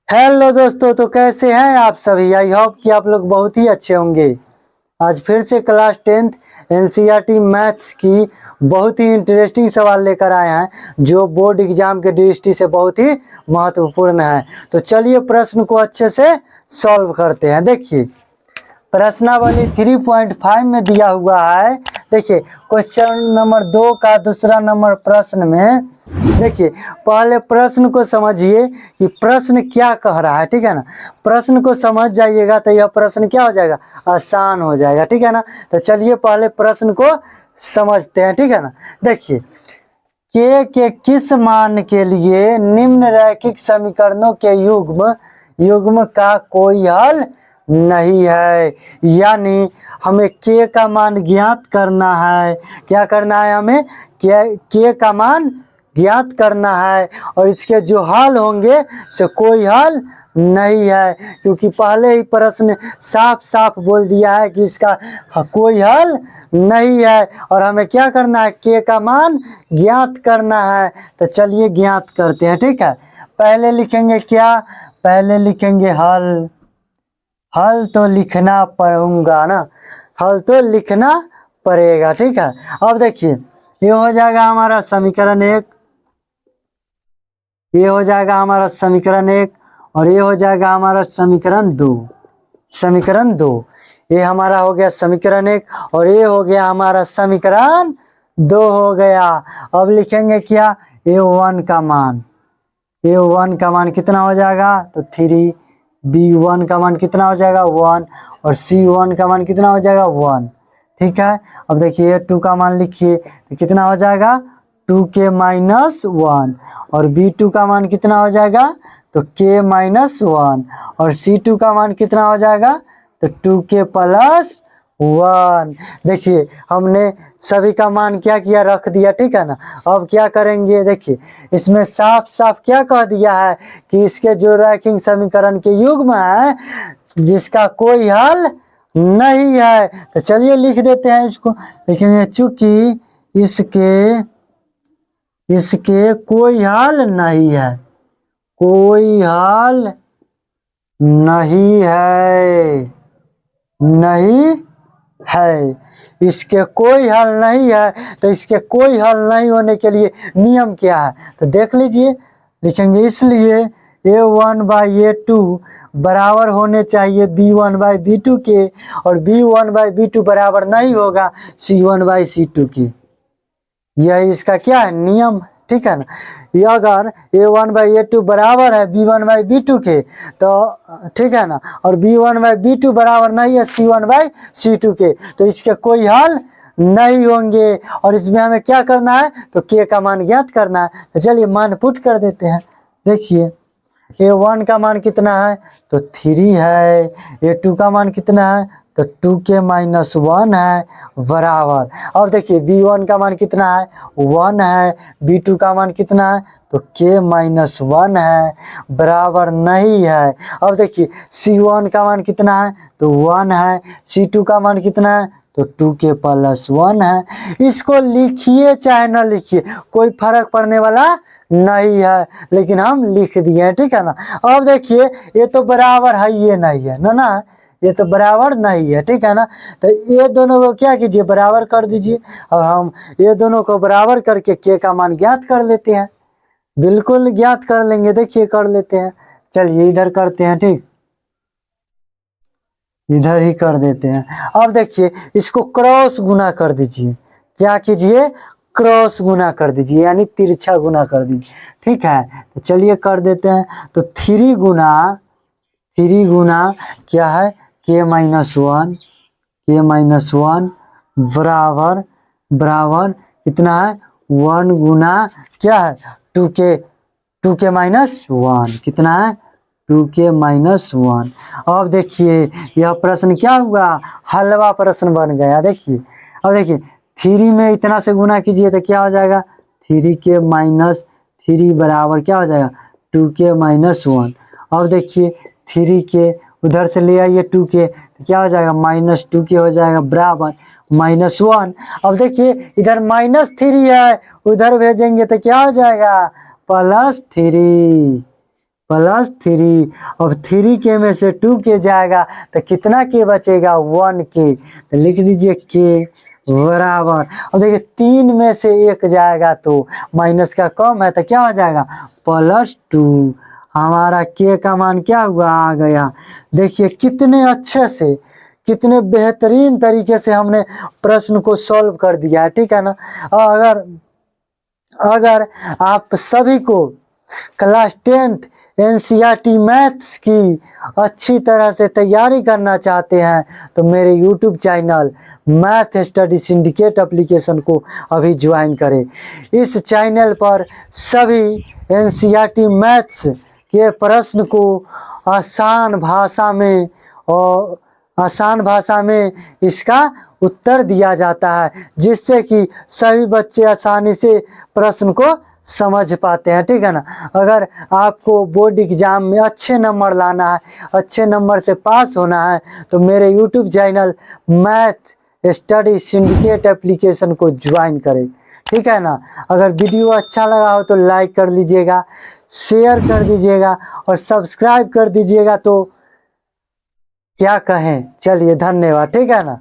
Hello दोस्तों, तो कैसे हैं आप सभी। आई होप कि आप लोग बहुत ही अच्छे होंगे। आज फिर से क्लास 10th एनसीईआरटी मैथ्स की बहुत ही इंटरेस्टिंग सवाल लेकर आए हैं जो बोर्ड एग्जाम के दृष्टि से बहुत ही महत्वपूर्ण है। तो चलिए प्रश्न को अच्छे से सॉल्व करते हैं। देखिए प्रश्नावली 3.5 में दिया हुआ है। देखिए क्वेश्चन नंबर 2 का दूसरा नंबर प्रश्न में देखिए पहले प्रश्न को समझिए कि प्रश्न क्या कह रहा है। ठीक है ना, प्रश्न को समझ जाइएगा तो यह प्रश्न क्या हो जाएगा, आसान हो जाएगा। ठीक है ना, तो चलिए पहले प्रश्न को समझते हैं। ठीक है ना, देखिए के किस मान के लिए निम्न रैखिक समीकरणों के युग्म युग्म का कोई हल नहीं है। यानी हमें के का मान ज्ञात करना है। क्या करना है हमें, के का मान ज्ञात करना है और इसके जो हल होंगे से कोई हल नहीं है, क्योंकि पहले ही प्रश्न साफ साफ बोल दिया है कि इसका कोई हल नहीं है और हमें क्या करना है, के का मान ज्ञात करना है। तो चलिए ज्ञात करते हैं। ठीक है, पहले लिखेंगे क्या, पहले लिखेंगे हल। हल तो लिखना पड़ूंगा ना, हल तो लिखना पड़ेगा। ठीक है, अब देखिए ये हो जाएगा हमारा समीकरण 1, ये हो जाएगा हमारा समीकरण 1 और ये हो जाएगा हमारा समीकरण 2। समीकरण 2 ये हमारा हो गया समीकरण 1 और ये हो गया हमारा समीकरण 2 हो गया। अब लिखेंगे क्या, a1 का मान, a1 का मान कितना हो जाएगा तो 3, b1 का मान कितना हो जाएगा 1 और c1 का मान कितना हो जाएगा 1। ठीक है, अब देखिए a2 का मान लिखिए तो कितना हो जाएगा 2k माइनस 1 और b2 का मान कितना हो जाएगा तो k माइनस 1 और c2 का मान कितना हो जाएगा तो 2k प्लस 1। देखिए हमने सभी का मान क्या किया, रख दिया। ठीक है ना, अब क्या करेंगे, देखिए इसमें साफ साफ क्या कह दिया है कि इसके जो रैखिक समीकरण के युग्म है जिसका कोई हल नहीं है। तो चलिए लिख देते हैं इसको, लिखेंगे चूंकि इसके कोई हल नहीं है, कोई हल नहीं है, नहीं है, इसके कोई हल नहीं है। तो इसके कोई हल नहीं होने के लिए नियम क्या है तो देख लीजिए, लिखेंगे इसलिए a1/a2 बराबर होने चाहिए b1/b2 के और b1/b2 बराबर नहीं होगा c1/c2 के। यह इसका क्या है, नियम। ठीक है ना, ये अगर a1/a2 बराबर है b1/b2 के तो ठीक है ना, और b1/b2 बराबर नहीं है c1/c2 के तो इसके कोई हल नहीं होंगे। और इसमें हमें क्या करना है तो k का मान ज्ञात करना है। तो चलिए मान पुट कर देते हैं। देखिए a1 का मान कितना है तो 3 है, a2 का मान कितना है तो 2k माइनस 1 है बराबर। अब देखिए b1 का मान कितना है 1 है, b2 का मान कितना है तो k माइनस 1 है बराबर नहीं है। अब देखिए c1 का मान कितना है तो 1 है, c2 का मान कितना है तो 2k प्लस 1 है। इसको लिखिए चाहे ना लिखिए कोई फर्क पड़ने वाला नहीं है, लेकिन हम लिख दिए हैं। ठीक है ना, अब देखिए ये तो बराबर है, ये नहीं है ना, ना ये तो बराबर नहीं है। ठीक है ना, तो ये दोनों को क्या कीजिए बराबर कर दीजिए और हम ये दोनों को बराबर करके के का मान ज्ञात कर लेते हैं। बिल्कुल ज्ञात कर लेंगे, देखिए कर लेते हैं। चलिए इधर करते हैं, ठीक इधर ही कर देते हैं। अब देखिए इसको क्रॉस गुना कर दीजिए, क्या कीजिए क्रॉस गुना कर दीजिए यानी तिरछा गुना कर दीजिए। ठीक है, तो चलिए कर देते हैं। तो 3 गुना क्या है k माइनस 1 बराबर बराबर कितना है 1 गुना क्या है 2k माइनस 1 कितना है 2k माइनस 1। अब देखिए यह प्रश्न क्या हुआ, हलवा प्रश्न बन गया। देखिए अब देखिए 3 में इतना से गुना कीजिए तो क्या हो जाएगा 3k माइनस 3 बराबर क्या हो जाएगा 2k माइनस 1। अब देखिए 3k उधर से ले आइए 2k तो क्या हो जाएगा माइनस 2k हो जाएगा बराबर माइनस 1। अब देखिए इधर -3 है, उधर भेजेंगे तो क्या हो जाएगा +3 प्लस 3। अब 3 के में से 2 के जाएगा तो कितना के बचेगा? 1 के। तो लिख लीजिए के बराबर। और देखिए 3 में से 1 जाएगा तो माइनस का कम है तो क्या हो जाएगा? +2। हमारा के का मान क्या हुआ? आ गया। देखिए कितने अच्छे से, कितने बेहतरीन तरीके से हमने प्रश्न को सॉल्व कर दिया है, ठीक है ना। अगर अगर आप सभी को क्लास 10th एनसीईआरटी मैथ्स की अच्छी तरह से तैयारी करना चाहते हैं तो मेरे YouTube channel math study syndicate application को अभी ज्वाइन करें। इस चैनल पर सभी एनसीईआरटी मैथ्स के प्रश्न को आसान भाषा में और आसान भाषा में इसका उत्तर दिया जाता है, जिससे कि सभी बच्चे आसानी से प्रश्न को समझ पाते हैं, ठीक है ना। अगर आपको बोर्ड एग्जाम में अच्छे नंबर लाना है, अच्छे नंबर से पास होना है तो मेरे YouTube channel math study syndicate application को ज्वाइन करें, ठीक है ना। अगर वीडियो अच्छा लगा हो तो लाइक कर लीजिएगा, शेयर कर दीजिएगा और सब्सक्राइब कर दीजिएगा। तो क्या कहें, चलिए धन्यवाद, ठीक है ना।